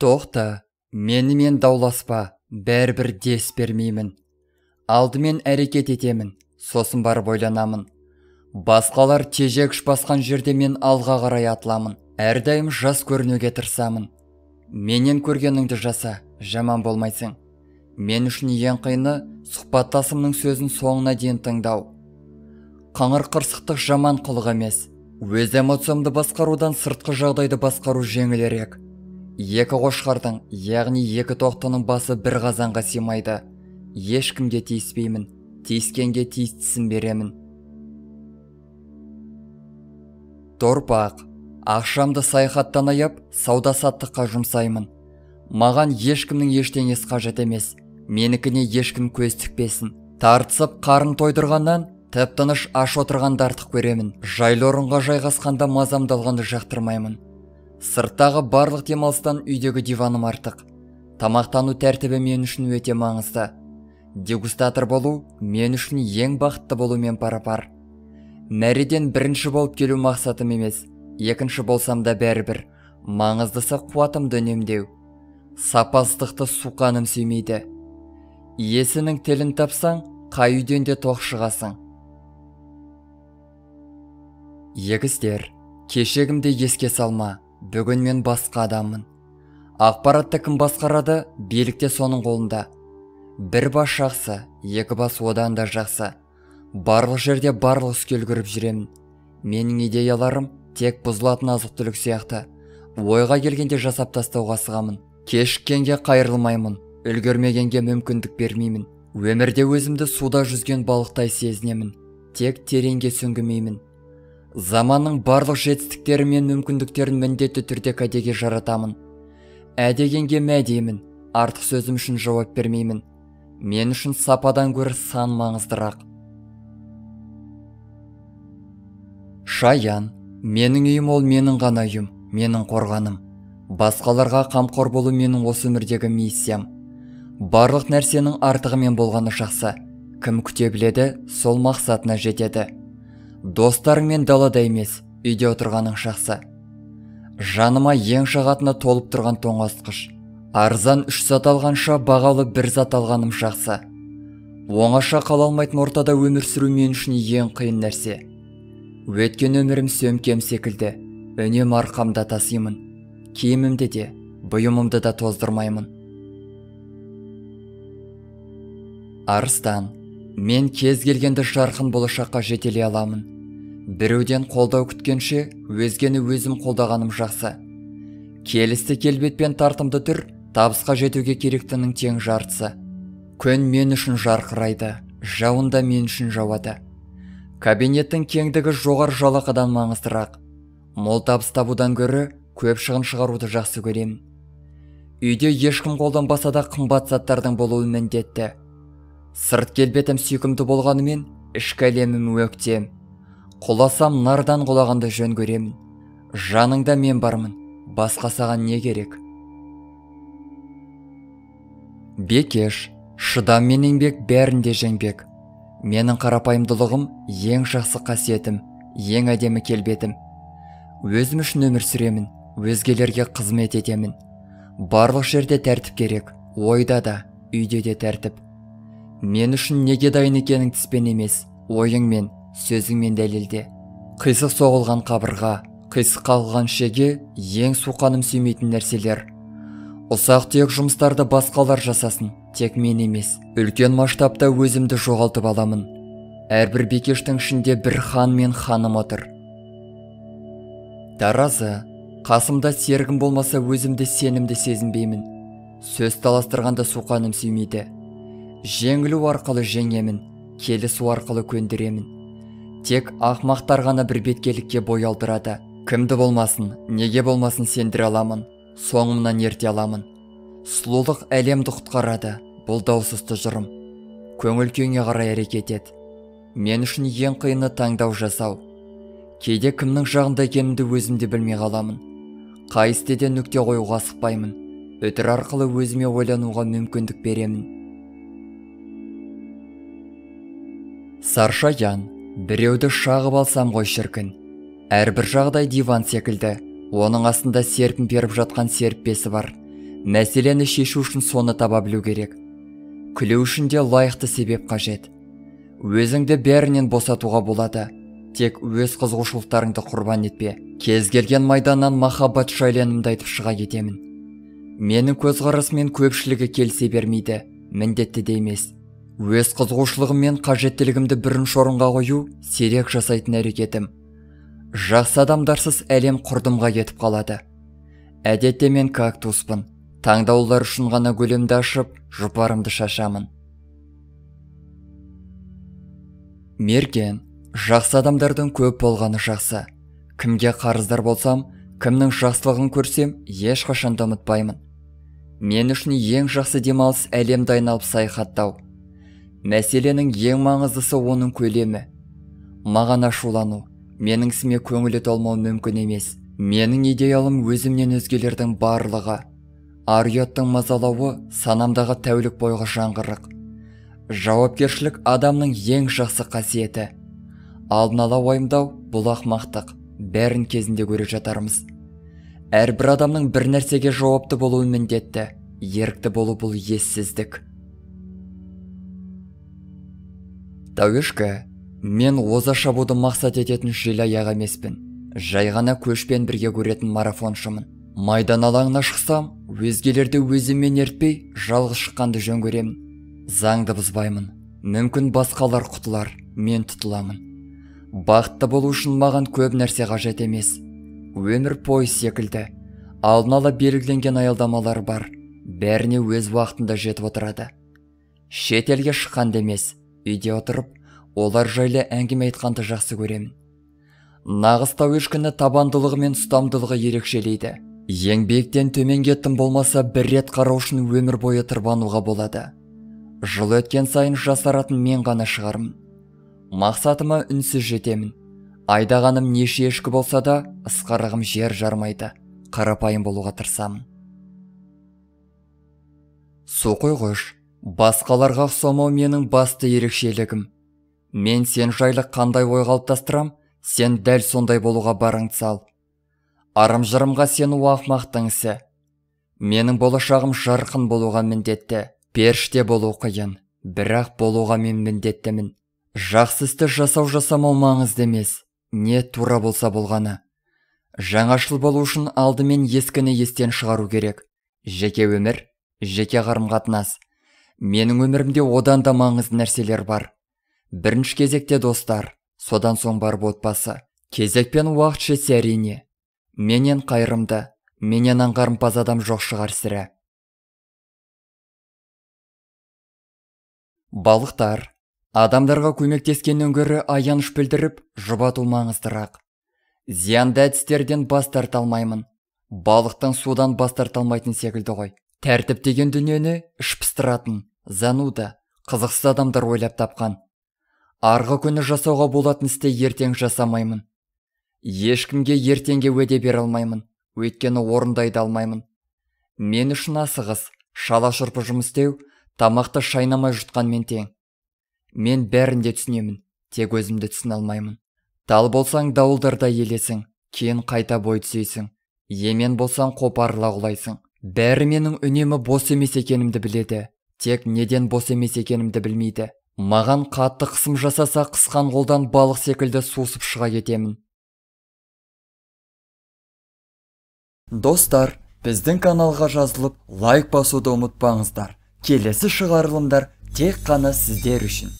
Тоқта, менімен дауласпа, бәрібір дес бермеймін. Алдымен әрекет етемін, сосын барып ойланамын. Басқалар тежегіш басқан жерде мен алға қарай атыламын. Әрдайым жас көрінуге тырысамын. Менен көргеніңді жаса, жаман болмайсың. Мен үшін ең қиыны сұхбаттасымның сөзін соңына дейін тыңдау. Қыңыр қырсықтық жаман қылық емес. Өз эмоциямды басқарудан сыртқы жағдайды басқару жеңілірек. Екі қошқардың, яғни екі тоқтының басы бір қазанға сыймайды. Ешкімге тиіспеймін, тиіскенге тиістісін беремін. Торпақ, ақшамды саяхаттан аяп, сауда-саттыққа жұмсаймын. Маған ешкімнің ештеңесі қажет емес, менікіне ешкім көз тікпесін. Тартысып қарын тойдырғаннан, тып-тыныш аш отырғанды артық көремін. Жайлы орынға жайғасқанда мазамды алғанды жақтырмаймын. Сырттағы барлық демалыстан үйдегі диваным артық. Тамақтану тәртібі мен үшін өте маңызды. Дегустатор болу мен үшін ең бақытты болумен пара-пар. Мәреден бірінші болып келу мақсатым емес, екінші болсам да бәрібір. Маңыздысы қуатымды үнемдеу. Сапасыздықты суқаным сүймейді. Иесінің тілін тапсаң, қай үйден де тоқ шығасың. Егіздер, кешегімде еске салма. Бүгін мен басқа адаммын. Ақпаратты кім басқарады, билікте соның қолында. Бір бас жақсы, екі бас одан да жақсы. Барлық жерде барлық үскел көріп жүремін. Менің идеяларым тек бұзылатын азық-түлік сияқты. Ойға келгенде жасап тастауға асығамын. Кешіккенге қайырылмаймын, үлгермегенге мүмкіндік бермеймін. Өмірде өзімді суда жүзген балықтай сезінемін. Тек тереңге сүңгімеймін. Заманның барлық жетістіктері мен мүмкіндіктерін міндетті түрде кәдеге жаратамын. Әдегенге мәдеймін, артық сөзім үшін жауап бермеймін. Мен үшін сападан гөрі сан маңыздырақ. Шаян, менің үйім ол менің ғана үйім, менің қорғаным. Басқаларға қамқор болу менің осы өмірдегі миссиям. Барлық нәрсенің артығымен болғаны жақсы. Кім күте біледі, сол мақсатына жетеді. Достарыңмен далада емес, үйде отырғаның жақсы. Жаныма ең жағатына толып тұрған тоңазытқыш. Арзан 3 зат алғанша бағалы 1 зат алғаным жақсы. Оңаша қала алмайтын ортада өмір сүру мен үшін ең қиын нәрсе. Өткен өмірім сөмкем секілді, үнем арқамда тасимын. Киімімді де, бұйымымды да тоздырмаймын. Арыстан, мен кез келгенді жарқын болашаққа жетелей аламын. Біреуден қолдау күткенше, өзгені өзім қолдағаным жақсы. Келісті келбетпен тартымды түр, табысқа жетуге керектінің тең жартысы. Күн мен үшін жарқырайды, жауын да мен үшін жауады. Кабинеттің кеңдігі жоғары жалақыдан маңыздырақ. Мол табыс табудан гөрі көп шығын шығаруды жақсы көремін. Үйде ешкім қолданбаса да қымбат заттардың болуы міндетті. Сырт келбетім сүйкімді болғанымен, ішкі әлемім өктем. Құласам нардан құлағанды жөн көремін. Жаныңда мен бармын, басқа саған не керек? Бекеш, шыдам мен еңбек бәрінде жеңбек. Менің қарапайымдылығым ең жақсы қасиетім, ең әдемі келбетім. Өзім үшін өмір сүремін, өзгелерге қызмет етемін. Барлық жерде тәртіп керек, ойда да, үйде де тәртіп. Мен үшін неге дайын екенің тіспен емес, ойыңмен, сөзіңмен дәлелде. Қисық соғылған қабырға, қисық қағылған шеге ең суқаным сүймейтін нәрселер. Ұсақ-түйек жұмыстарды басқалар жасасын, тек мен емес. Үлкен масштабта өзімді жоғалтып аламын. Әрбір бекештің ішінде бір хан мен ханым отыр. Таразы, қасымда серігім болмаса өзімді сенімді сезінбеймін. Сөз таластырғанда суқаным сүймейді. Жеңілу арқылы жеңемін, келісу арқылы көндіремін. Тек ақмақтар ғана бір беткелікке бой алдырады. Кімді болмасын, неге болмасын сендіре аламын, соңымнан ерте аламын. Сұлулық әлемді құтқарады, бұл даусыз тұжырым. Көңіл күйіңе қарай әрекет ет. Мен үшін ең қиыны таңдау жасау. Кейде кімнің жағында екенімді өзімде білмей қаламын. Қай істе нүкте қоюға асықпаймын. Өтір арқылы өзіме ойлануға мүмкіндік беремін. Саршаян, біреуді шағып алсам ғой шіркін. Әрбір жағдай диван секілді. Оның астында серпін беріп жатқан серіппесі бар. Мәселені шешу үшін соны таба білу керек. Күлу үшін де лайықты себеп қажет. Өзіңді бәрінен босатуға болады. Тек өз қызығушылықтарыңды құрбан етпе. Кез келген майданнан махаббат шайленімді айтып шыға кетемін. Менің көзқарасыммен көпшілігі келісе бермейді, міндетті де емес. Өз қызығушылығым мен қажеттілігімді бірінші орынға қою сирек жасайтын әрекетім. Жақсы адамдарсыз әлем құрдымға кетіп қалады. Әдетте мен кактуспын. Таңдаулар үшін ғана гүлімді ашып, жұпарымды шашамын. Мерген, жақсы адамдардың көп болғаны жақсы. Кімге қарыздар болсам, кімнің жақсылығын көрсем, ешқашан да ұмытпаймын. Мен үшін ең жақсы демалыс әлемді айналып саяхаттау. Мәселенің ең маңыздысы оның көлемі. Маған ашулану, менің ісіме көңілі толмау мүмкін емес. Менің идеалым өзімнен өзгелердің барлығы. Ар-ұяттың мазалауы санамдағы тәулік бойғы жаңғырық. Жауапкершілік адамның ең жақсы қасиеті. Алдын ала уайымдау бұл ақымақтық. Бәрін кезінде көре жатармыз. Әрбір адамның бір нәрсеге жауапты болуы міндетті. Ерікті болу бұл ессіздік. Тәуешкі, мен оза шабуды мақсат ететін желаяқ емеспін. Жай ғана көшпен бірге көретін марафоншымын. Майдан алаңына шықсам, өзгелерді өзіммен ертпей, жалғыз шыққанды жөн көремін. Заңды бұзбаймын. Мүмкін басқалар құтылар, мен тұтыламын. Бақытты болу үшін маған көп нәрсе қажет емес. Өмір пойыз секілді. Алдын ала белгіленген аялдамалар бар. Бәріне өз уақытында жетіп отырады. Шет елге шыққанды емес, үйде отырып, олар жайлы әңгіме айтқанды жақсы көремін. Нағыз тәуешкіні табандылығы мен ұстамдылығы ерекшелейді. Еңбектен төмен кеттім болмаса бір рет қарау үшін өмір бойы тырбануға болады. Жыл өткен сайын жасаратын мен ғана шығармын. Мақсатыма үнсіз жетемін. Айдағаным неше ешкі болса да, ысқарығым жер жармайды. Қарапайым болуға тырысамын. Су қойғыш, басқаларға ұқсамау менің басты ерекшелігім. Мен сен жайлы қандай ой қалыптастырам, сен дәл сондай болуға барыңды сал. Арым-жырымға сену ақымақтың ісі. Менің болашағым жарқын болуға міндетті. Періште болу қиын, бірақ болуға мен міндеттімін. Жақсы істі жасамау маңызды емес. Не тура болса болғаны. Жаңашыл болу үшін алдымен ескіні естен шығару керек. Жеке өмір, жеке қарым-қатынас. Менің өмірімде одан да маңызды нәрселер бар. Бірінші кезекте достар, содан соң барып отбасы. Кезекпен уақыт жетсе әрине. Менен қайырымды, менен аңғарымпаз адам жоқ шығар сірә. Балықтар. Адамдарға көмектескеннен гөрі аяныш білдіріп, жұбату маңыздырақ. Зиянды әдістерден бас тарта алмаймын. Балықтың судан бас тарта алмайтын секілді ғой. Тәртіп деген дүниені іш пыстыратын, зануда, қызықсыз адамдар ойлап тапқан. Арғы күні жасауға болатын істе ертең жасамаймын. Ешкімге ертеңге уәде бере алмаймын, өйткені орындайды алмаймын. Мен үшін асығыс, шала-шұрпы жұмыс істеу, тамақты шайнамай жұтқанмен тең. Мен бәрінде түсінемін, тек өзімді түсіне алмаймын. Тал болсаң дауылдарда елесің, кейін қайта бой түзейсің. Емен болсаң қопарыла құлайсың. Бәрі менің үнемі бос емес екенімді біледі, тек неден бос емес екенімді білмейді. Маған қатты қысым жасаса, қысқан қолдан балық секілді сусып шыға кетемін. Достар, біздің каналға жазылып, лайк басуды ұмытпаңыздар. Келесі шығарылымдар тек қана сіздер үшін.